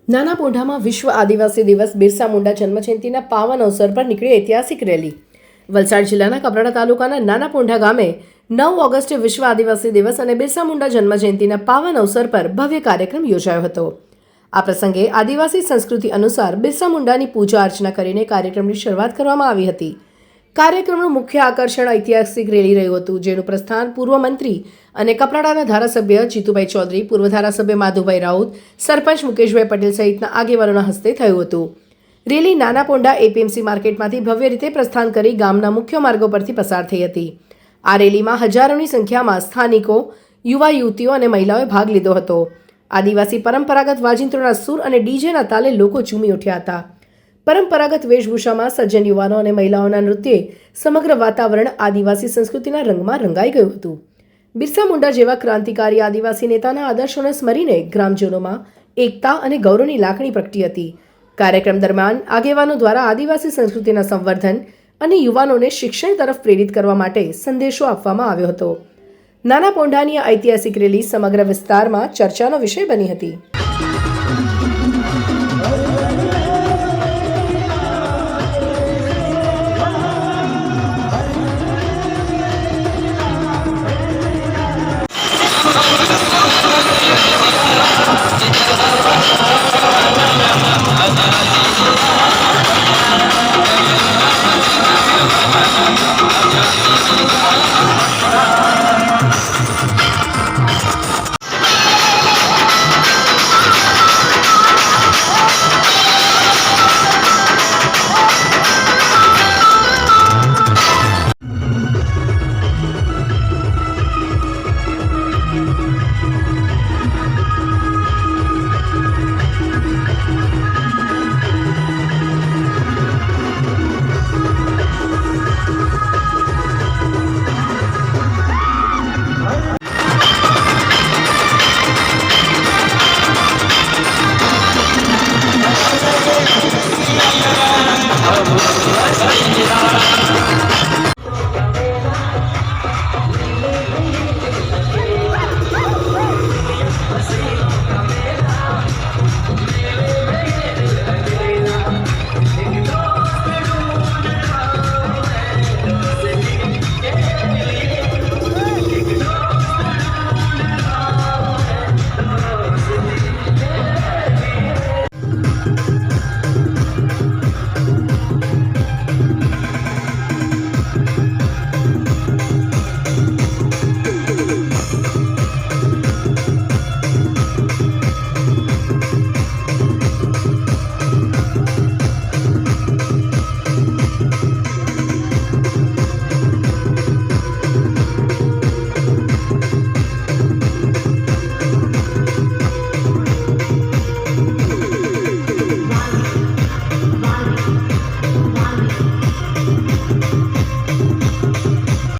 નાના પોંઢામાં વિશ્વ આદિવાસી દિવસ બિરસા મુંડા જન્મજયંતિના પાવન અવસર પર નીકળી ઐતિહાસિક રેલી। વલસાડ જિલ્લાના કપરાડા તાલુકાના નાના પોંઢા ગામે 9 ઓગસ્ટે વિશ્વ આદિવાસી દિવસ અને બિરસા મુંડા જન્મજયંતિના પાવન અવસર પર ભવ્ય કાર્યક્રમ યોજાયો હતો। આ પ્રસંગે આદિવાસી સંસ્કૃતિ અનુસાર બિરસા મુંડાની પૂજા અર્ચના કરીને કાર્યક્રમની શરૂઆત કરવામાં આવી હતી। કાર્યક્રમનું મુખ્ય આકર્ષણ ઐતિહાસિક રેલી રહ્યું હતું, જેનું પ્રસ્થાન પૂર્વ મંત્રી અને કપરાડાના ધારાસભ્ય જીતુભાઈ ચૌધરી, પૂર્વ ધારાસભ્ય માધુભાઈ રાઉત, સરપંચ મુકેશભાઈ પટેલ સહિતના આગેવાનોના હસ્તે થયું હતું। રેલી નાના પોંઢા એપીએમસી માર્કેટમાંથી ભવ્ય રીતે પ્રસ્થાન કરી ગામના મુખ્ય માર્ગો પરથી પસાર થઈ હતી। આ રેલીમાં હજારોની સંખ્યામાં સ્થાનિકો, યુવા યુવતીઓ અને મહિલાઓએ ભાગ લીધો હતો। આદિવાસી પરંપરાગત વાજિંત્રોના સૂર અને ડીજેના તાલે લોકો ઝૂમી ઉઠ્યા હતા। પરંપરાગત વેશભૂષામાં સજ્જન યુવાનો અને મહિલાઓના નૃત્યે સમગ્ર વાતાવરણ આદિવાસી સંસ્કૃતિના રંગમાં રંગાઈ ગયું હતું। બિરસા મુંડા જેવા ક્રાંતિકારી આદિવાસી નેતાના આદર્શોને સ્મરીને ગ્રામજનોમાં એકતા અને ગૌરવની લાગણી પ્રગટી હતી। કાર્યક્રમ દરમિયાન આગેવાનો દ્વારા આદિવાસી સંસ્કૃતિના સંવર્ધન અને યુવાનોને શિક્ષણ તરફ પ્રેરિત કરવા માટે સંદેશો આપવામાં આવ્યો હતો। નાના પોંઢાની આ ઐતિહાસિક રેલી સમગ્ર વિસ્તારમાં ચર્ચાનો વિષય બની હતી।